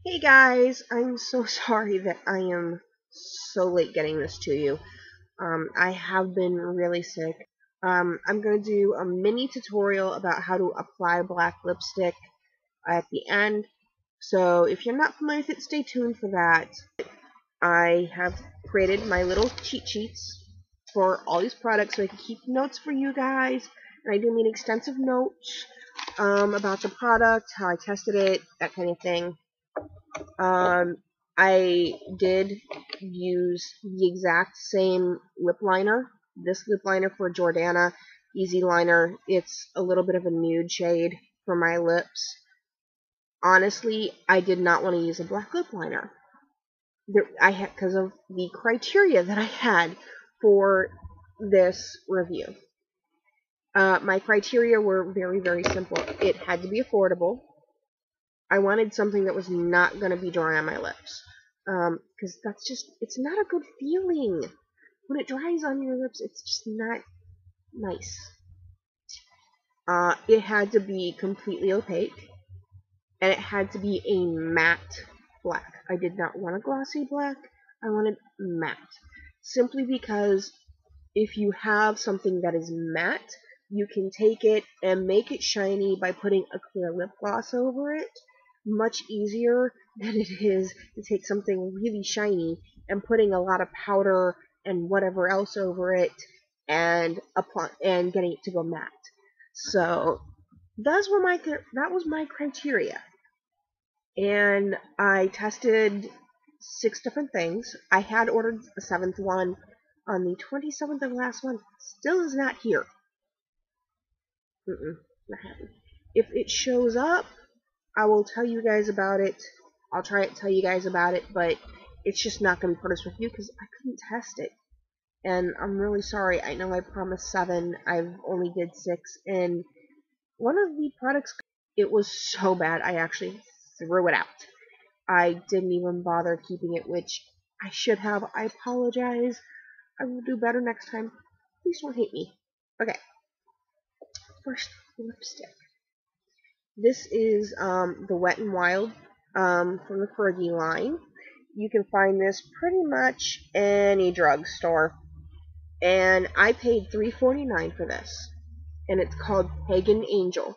Hey guys, I'm so sorry that I am so late getting this to you. I have been really sick. I'm going to do a mini tutorial about how to apply black lipstick at the end. So if you're not familiar with it, stay tuned for that. I have created my little cheat sheets for all these products so I can keep notes for you guys. And I do mean extensive notes about the product, how I tested it, that kind of thing. I did use the exact same lip liner. This lip liner for Jordana Easy Liner. It's a little bit of a nude shade for my lips. Honestly, I did not want to use a black lip liner. I had because of the criteria that I had for this review. My criteria were very, very simple. It had to be affordable. I wanted something that was not going to be dry on my lips. Because it's not a good feeling. When it dries on your lips, it's just not nice. It had to be completely opaque, and it had to be a matte black. I did not want a glossy black, I wanted matte. Simply because if you have something that is matte, you can take it and make it shiny by putting a clear lip gloss over it. Much easier than it is to take something really shiny and putting a lot of powder and whatever else over it and apply and getting it to go matte. So that was my criteria, and I tested 6 different things. I had ordered a 7th one on the 27th of last month. Still is not here. Not happy. If it shows up, I will tell you guys about it. I'll try to tell you guys about it, but it's just not going to be put us with you because I couldn't test it. And I'm really sorry. I know I promised 7. I've only did 6. And one of the products, it was so bad, I actually threw it out. I didn't even bother keeping it, which I should have. I apologize. I will do better next time. Please don't hate me. Okay. First, lipstick. This is the Wet n Wild from the Fergie line. You can find this pretty much any drugstore. And I paid $3.49 for this. And it's called Pagan Angel.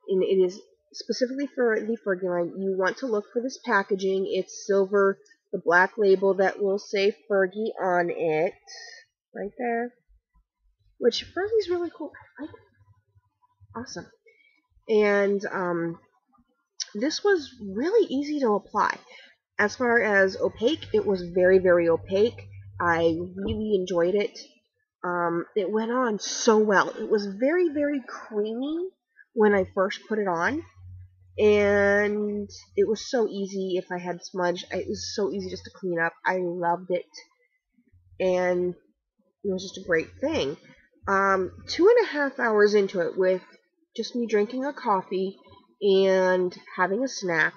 And it is specifically for the Fergie line. You want to look for this packaging. It's silver, the black label that will say Fergie on it. Right there. Which Fergie's really cool. I like it. Awesome. And this was really easy to apply. As far as opaque, it was very, very opaque. I really enjoyed it. It went on so well. It was very, very creamy when I first put it on. And it was so easy if I had smudge. It was so easy just to clean up. I loved it. And it was just a great thing. 2.5 hours into it with just me drinking a coffee and having a snack,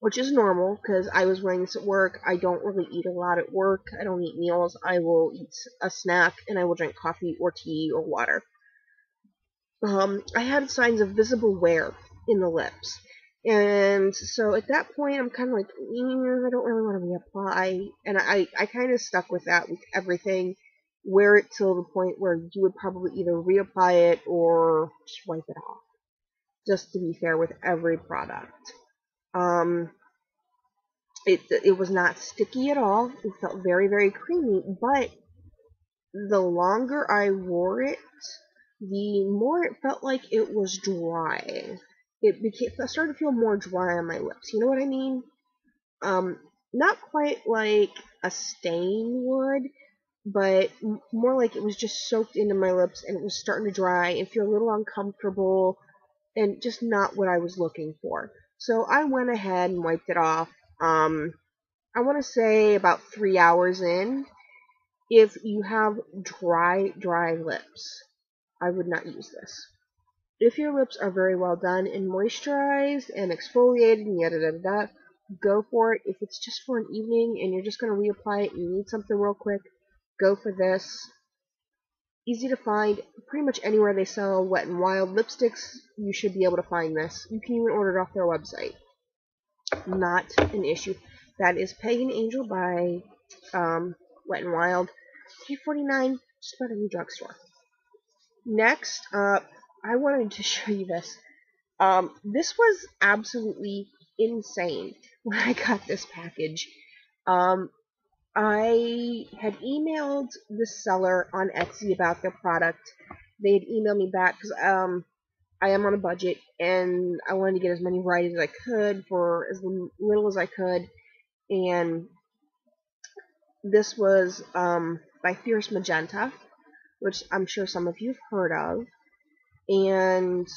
which is normal because I was wearing this at work. I don't really eat a lot at work. I don't eat meals. I will eat a snack and I will drink coffee or tea or water. I had signs of visible wear in the lips. And so at that point, I'm kind of like, I don't really want to reapply. And I kind of stuck with that with everything. Wear it till the point where you would probably either reapply it or just wipe it off. Just to be fair with every product. It was not sticky at all. It felt very, very creamy. But the longer I wore it, the more it felt like it was dry. It started to feel more dry on my lips. You know what I mean? Not quite like a stain would, but more like it was just soaked into my lips and it was starting to dry and feel a little uncomfortable and just not what I was looking for. So I went ahead and wiped it off. I want to say about 3 hours in. If you have dry lips, I would not use this. If your lips are very well done and moisturized and exfoliated and yada yada yada, go for it. If it's just for an evening and you're just going to reapply it and you need something real quick, go for this. Easy to find. Pretty much anywhere they sell Wet n Wild lipsticks, you should be able to find this. You can even order it off their website. Not an issue. That is Pagan Angel by Wet n Wild. $3.49, just about any drugstore. Next up, I wanted to show you this. This was absolutely insane when I got this package. I had emailed the seller on Etsy about their product. They had emailed me back because I am on a budget and I wanted to get as many varieties as I could for as little as I could. And this was by Fierce Magenta, which I'm sure some of you have heard of. And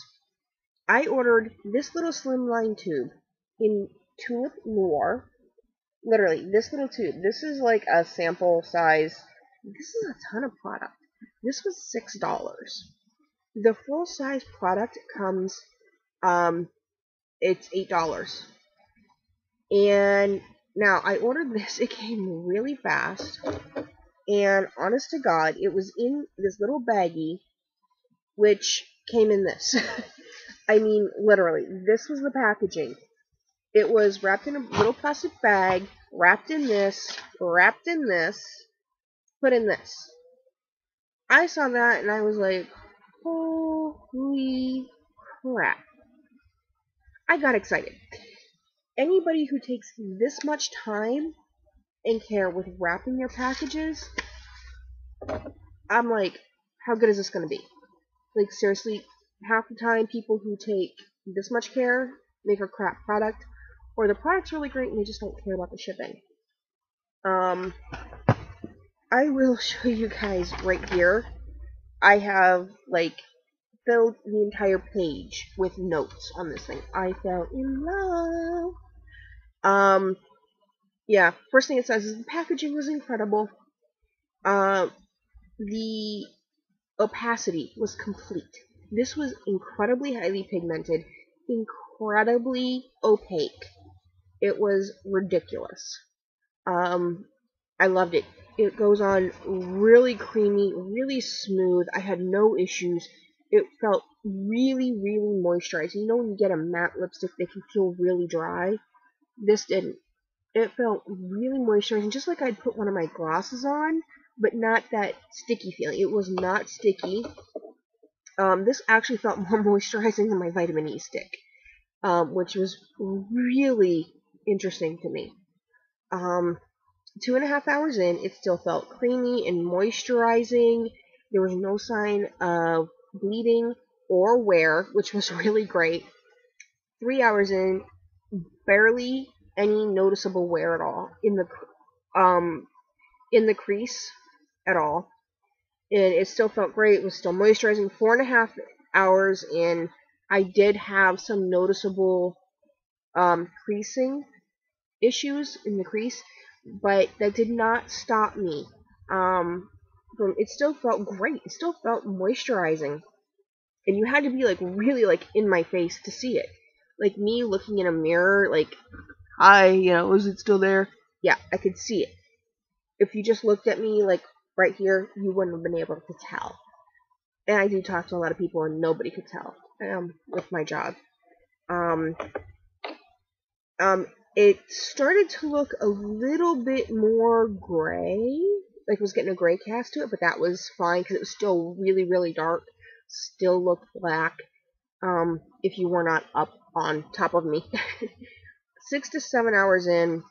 I ordered this little slimline tube in Tulip Noir. Literally, this little tube. This is like a sample size. This is a ton of product. This was $6. The full size product comes, it's $8. And now I ordered this. It came really fast. And honest to God, it was in this little baggie, which came in this. I mean, literally, this was the packaging. It was wrapped in a little plastic bag, wrapped in this, put in this. I saw that and I was like, holy crap. I got excited. Anybody who takes this much time and care with wrapping their packages, I'm like, how good is this going to be? Like, seriously, half the time people who take this much care make a crap product, or the product's really great and they just don't care about the shipping. I will show you guys right here. I have, like, filled the entire page with notes on this thing. I fell in love. Yeah, first thing it says is the packaging was incredible. The opacity was complete. This was incredibly highly pigmented, incredibly opaque. It was ridiculous. I loved it. It goes on really creamy, really smooth. I had no issues. It felt really, really moisturized. You know when you get a matte lipstick, they can feel really dry? This didn't. It felt really moisturizing, just like I'd put one of my glosses on, but not that sticky feeling. It was not sticky. This actually felt more moisturizing than my vitamin E stick, which was really interesting to me. 2.5 hours in, it still felt creamy and moisturizing. There was no sign of bleeding or wear, which was really great. 3 hours in, barely any noticeable wear at all in the crease at all. And it still felt great. It was still moisturizing. 4.5 hours in, I did have some noticeable creasing issues in the crease, but that did not stop me. It still felt great. It still felt moisturizing, and you had to be like really like in my face to see it. Like me looking in a mirror, like, hi, is it still there? Yeah, I could see it. If you just looked at me like right here, you wouldn't have been able to tell. And I do talk to a lot of people, and nobody could tell with my job. It started to look a little bit more gray, like it was getting a gray cast to it, but that was fine because it was still really, really dark. Still looked black. If you were not up on top of me. 6 to 7 hours in,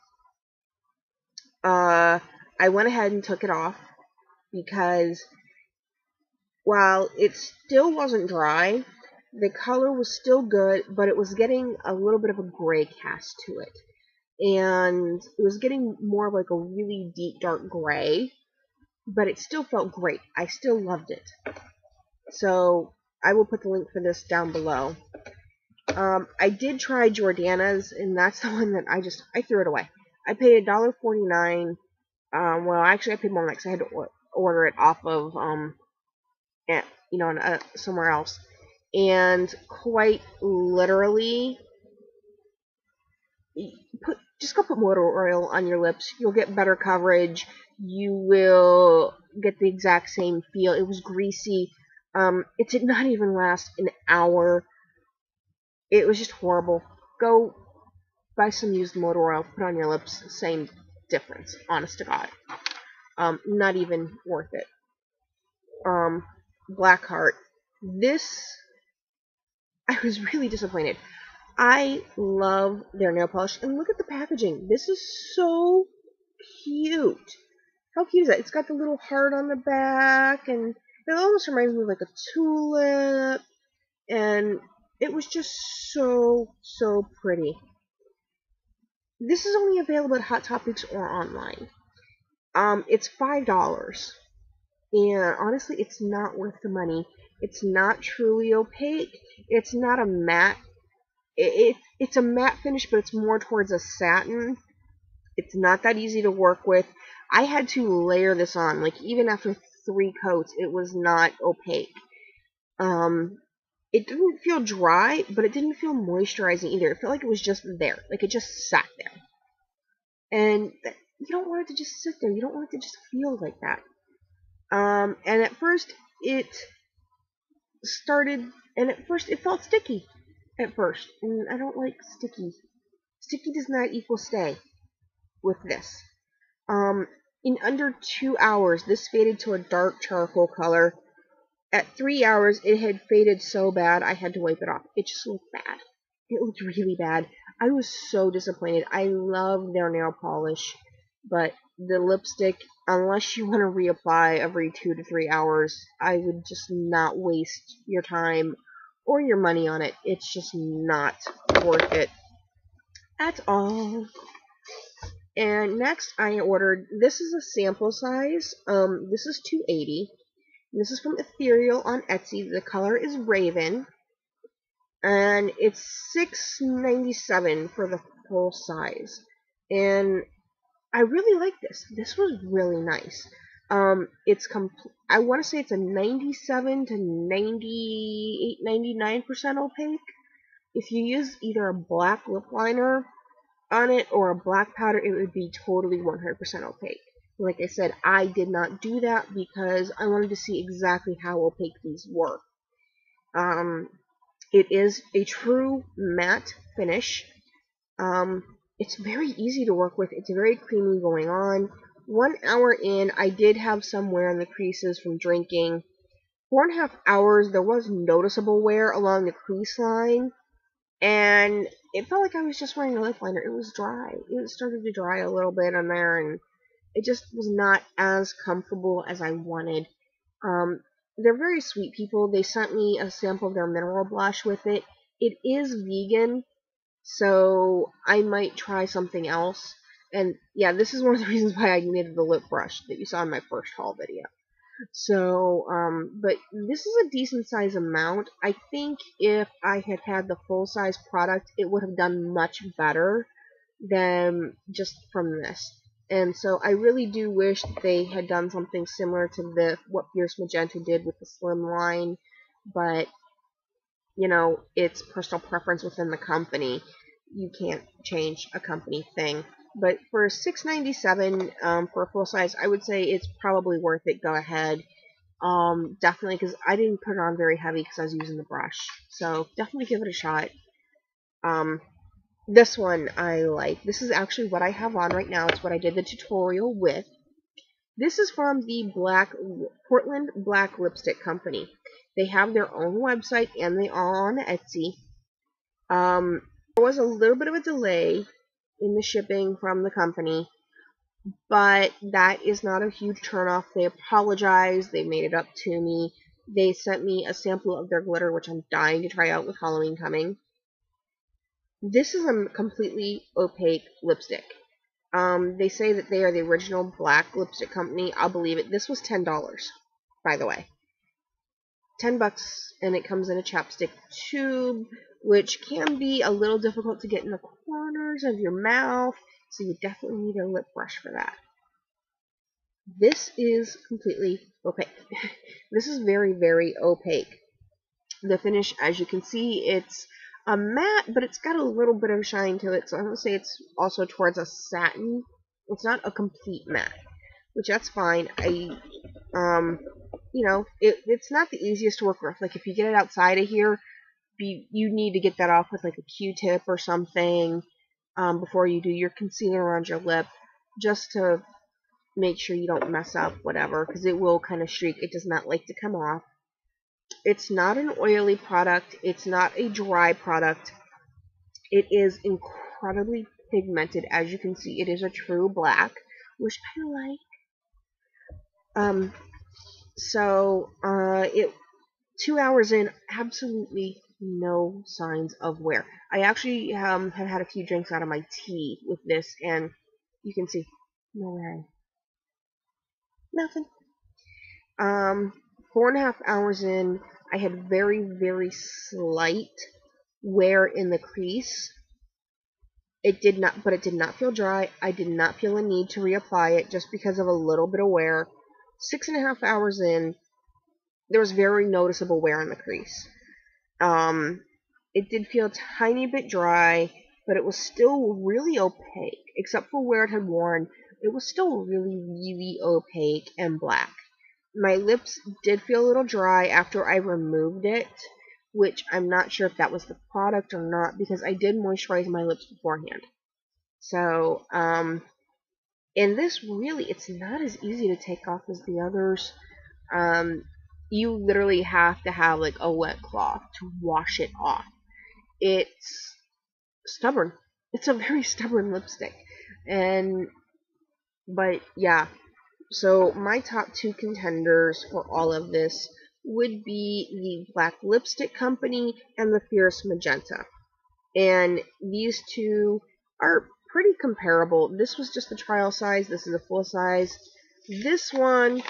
I went ahead and took it off because while it still wasn't dry, the color was still good, but it was getting a little bit of a gray cast to it. And it was getting more like a really deep dark gray, but it still felt great. I still loved it. So I will put the link for this down below. I did try Jordana's, and that's the one that I threw it away. I paid $1.49. Well, actually I paid more because I had to order it off of somewhere else. And quite literally, just go put motor oil on your lips. You'll get better coverage. You will get the exact same feel. It was greasy. It did not even last an hour. It was just horrible. Go buy some used motor oil, put on your lips, same difference, honest to God. Not even worth it. Blackheart. This, I was really disappointed. I love their nail polish, and look at the packaging. This is so cute. How cute is that? It's got the little heart on the back, and it almost reminds me of like a tulip, and it was just so, so pretty. This is only available at Hot Topics or online. It's $5. And honestly, it's not worth the money. It's not truly opaque. It's not a matte. It's a matte finish, but it's more towards a satin. It's not that easy to work with. I had to layer this on. Like, even after 3 coats, it was not opaque. It didn't feel dry, but it didn't feel moisturizing either. It felt like it was just there. Like, it just sat there. And you don't want it to just sit there. You don't want it to just feel like that. And at first it felt sticky. At first, and I don't like sticky. Sticky does not equal stay with this. In under 2 hours, this faded to a dark charcoal color. At 3 hours, it had faded so bad I had to wipe it off. It just looked bad. It looked really bad. I was so disappointed. I love their nail polish, but the lipstick, unless you want to reapply every 2 to 3 hours, I would just not waste your time or your money on it. It's just not worth it at all. And next I ordered, this is a sample size, this is $2.80. This is from Ethereal on Etsy. The color is Raven, and it's $6.97 for the full size. And I really like this. This was really nice. I want to say it's a 97 to 98, 99% opaque. If you use either a black lip liner on it or a black powder, it would be totally 100% opaque. Like I said, I did not do that because I wanted to see exactly how opaque these were. It is a true matte finish. It's very easy to work with. It's very creamy going on. 1 hour in, I did have some wear in the creases from drinking. 4.5 hours, there was noticeable wear along the crease line. And it felt like I was just wearing a lip liner. It was dry. It started to dry a little bit on there, and it just was not as comfortable as I wanted. They're very sweet people. They sent me a sample of their mineral blush with it. It is vegan, so I might try something else. And yeah, this is one of the reasons why I needed the lip brush that you saw in my first haul video. So, but this is a decent size amount. I think if I had had the full size product, it would have done much better than just from this. And so I really do wish that they had done something similar to what Fierce Magenta did with the slim line, but you know, it's personal preference within the company. You can't change a company thing. But for $6.97 for a full size, I would say it's probably worth it. Go ahead. Definitely, because I didn't put it on very heavy because I was using the brush. So definitely give it a shot. This one I like. This is actually what I have on right now. It's what I did the tutorial with. This is from the Portland Black Lipstick Company. They have their own website and they are on Etsy. There was a little bit of a delay in the shipping from the company, but that is not a huge turnoff. They apologized. They made it up to me. They sent me a sample of their glitter, which I'm dying to try out with Halloween coming. This is a completely opaque lipstick. They say that they are the original black lipstick company. I'll believe it. This was $10, by the way. $10, and it comes in a chapstick tube, which can be a little difficult to get in the corners of your mouth, so you definitely need a lip brush for that. This is completely opaque. This is very, very opaque. The finish, as you can see, it's a matte, but it's got a little bit of shine to it, so I'm going to say it's also towards a satin. It's not a complete matte, which that's fine. You know, it's not the easiest to work with. Like, if you get it outside of here, you need to get that off with, like, a Q-tip or something. before you do your concealer around your lip, just to make sure you don't mess up whatever, because it will kind of streak. It does not like to come off. It's not an oily product. It's not a dry product. It is incredibly pigmented. As you can see, it is a true black, which I like. It 2 hours in, absolutely no signs of wear. I actually have had a few drinks out of my tea with this, and you can see no wearing. Nothing. 4.5 hours in, I had very, very slight wear in the crease. It did not feel dry. I did not feel a need to reapply it just because of a little bit of wear. 6.5 hours in, there was very noticeable wear in the crease. It did feel a tiny bit dry, but it was still really opaque. Except for where it had worn, it was still really, really opaque and black. My lips did feel a little dry after I removed it, which I'm not sure if that was the product or not, because I did moisturize my lips beforehand. So, and this really, it's not as easy to take off as the others. You literally have to have like a wet cloth to wash it off. It's stubborn. It's a very stubborn lipstick. But yeah, so my top two contenders for all of this would be the Black Lipstick Company and the Fierce Magenta. And these two are pretty comparable. This was just the trial size. This is a full size. This one,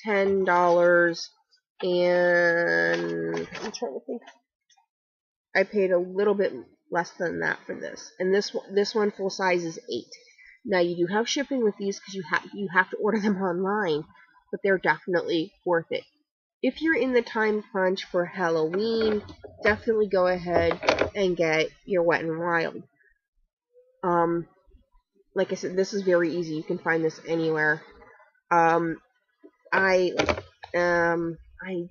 $10. And I'm trying to think. I paid a little bit less than that for this. And this one full size is $8. Now you do have shipping with these because you have to order them online, but they're definitely worth it. If you're in the time crunch for Halloween, definitely go ahead and get your Wet n Wild. Like I said, this is very easy. You can find this anywhere. I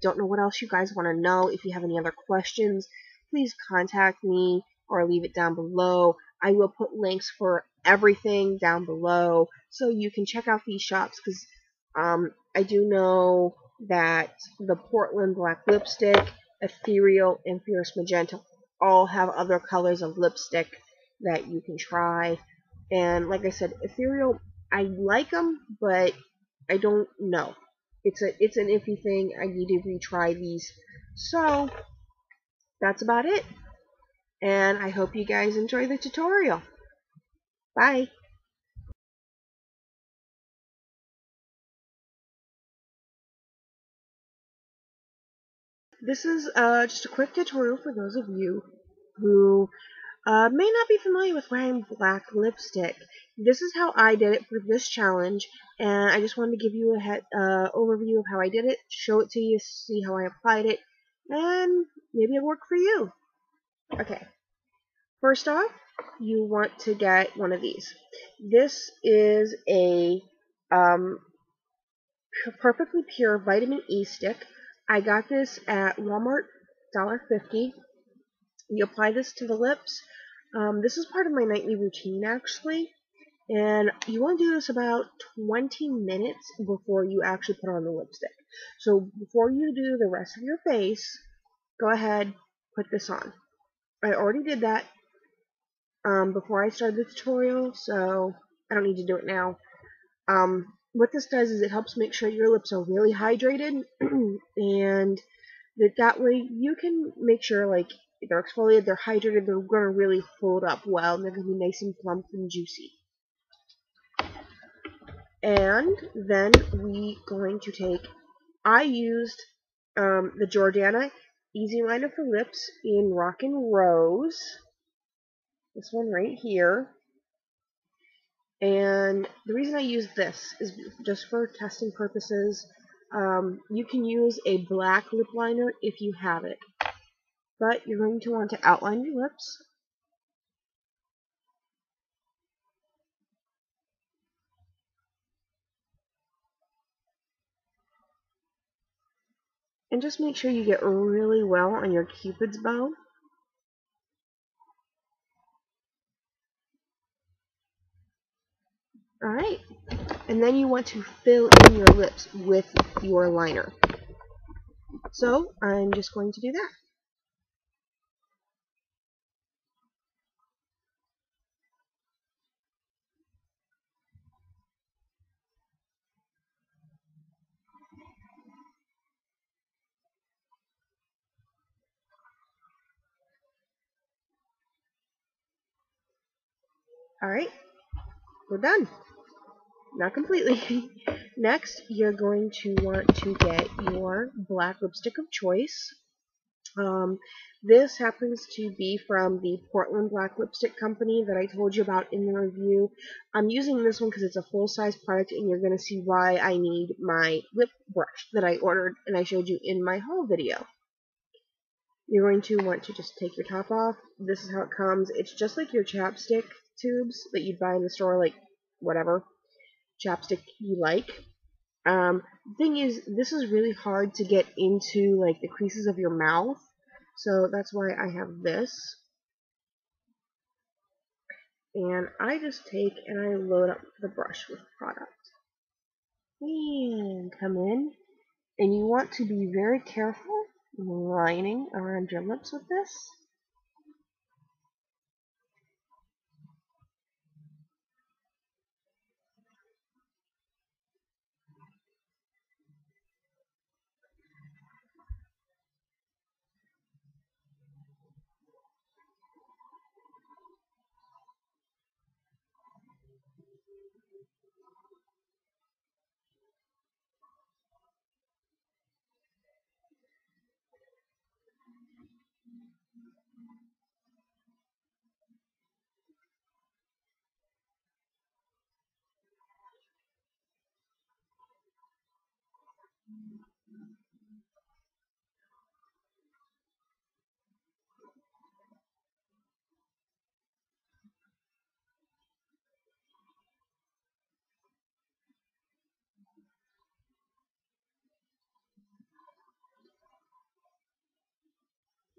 don't know what else you guys want to know. If you have any other questions, please contact me or leave it down below. I will put links for everything down below so you can check out these shops, because I do know that the Portland Black Lipstick, Ethereal, and Fierce Magenta all have other colors of lipstick that you can try. And like I said, Ethereal, I like them, but I don't know. It's an iffy thing. I need to retry these. So that's about it. And I hope you guys enjoy the tutorial. Bye. This is just a quick tutorial for those of you who may not be familiar with wearing black lipstick. This is how I did it for this challenge, and I just wanted to give you a overview of how I did it, show it to you, see how I applied it, and maybe it'll work for you. Okay, first off, you want to get one of these. This is a perfectly pure vitamin E stick. I got this at Walmart, $1.50. You apply this to the lips. This is part of my nightly routine, actually. And you want to do this about 20 minutes before you actually put on the lipstick. So before you do the rest of your face, go ahead, put this on. I already did that before I started the tutorial, so I don't need to do it now. What this does is it helps make sure your lips are really hydrated, and that way you can make sure, like, they're exfoliated, they're hydrated, they're going to really hold up well, and they're going to be nice and plump and juicy. And then I used the Jordana Easy Liner for Lips in Rockin' Rose. This one right here. And the reason I use this is just for testing purposes. You can use a black lip liner if you have it. But you're going to want to outline your lips. And just make sure you get really well on your cupid's bow. Alright, and then you want to fill in your lips with your liner. So, I'm just going to do that. Alright, we're done. Not completely. Next, you're going to want to get your black lipstick of choice. This happens to be from the Portland Black Lipstick Company that I told you about in the review. I'm using this one because it's a full-size product, and you're going to see why I need my lip brush that I ordered and I showed you in my haul video. You're going to want to just take your top off. This is how it comes. It's just like your chapstick tubes that you'd buy in the store, like whatever chapstick you like. The thing is, this is really hard to get into like the creases of your mouth, so that's why I have this. And I just take and I load up the brush with product. And come in. And you want to be very careful lining around your lips with this.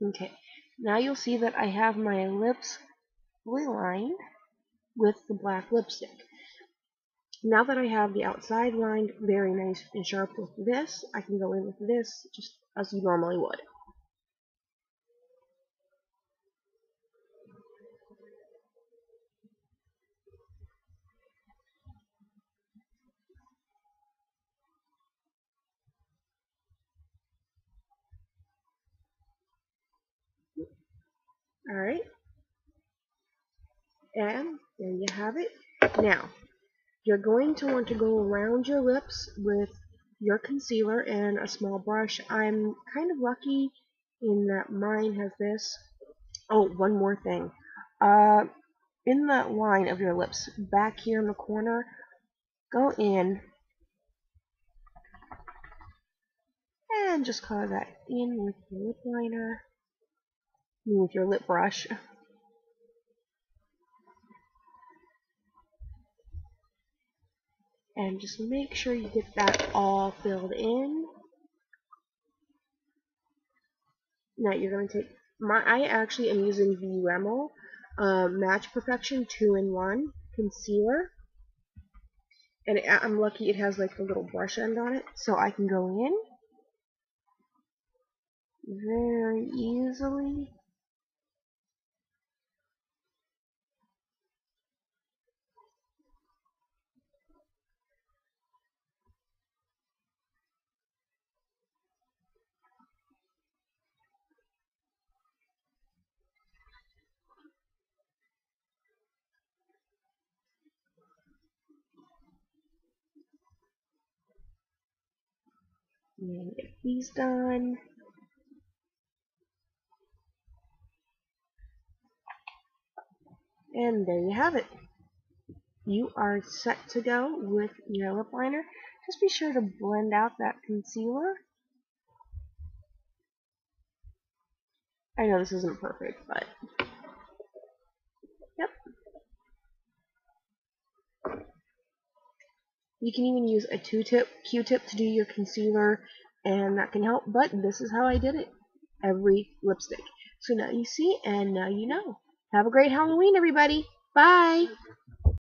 Okay, now you'll see that I have my lips fully lined with the black lipstick. Now that I have the outside lined very nice and sharp with this, I can go in with this just as you normally would. Alright, and there you have it. Now, you're going to want to go around your lips with your concealer and a small brush. I'm kind of lucky in that mine has this. Oh, one more thing. In that line of your lips, back here in the corner, go in and just color that in with your lip liner, with your lip brush. And just make sure you get that all filled in. Now you're going to take I actually am using the Rimmel Match Perfection 2-in-1 concealer, and I'm lucky it has like a little brush end on it, so I can go in very easily. And get these done. And there you have it. You are set to go with your lip liner. Just be sure to blend out that concealer. I know this isn't perfect, but yep. You can even use a Q-tip to do your concealer, and that can help, but this is how I did it. Every lipstick. So now you see, and now you know. Have a great Halloween, everybody. Bye!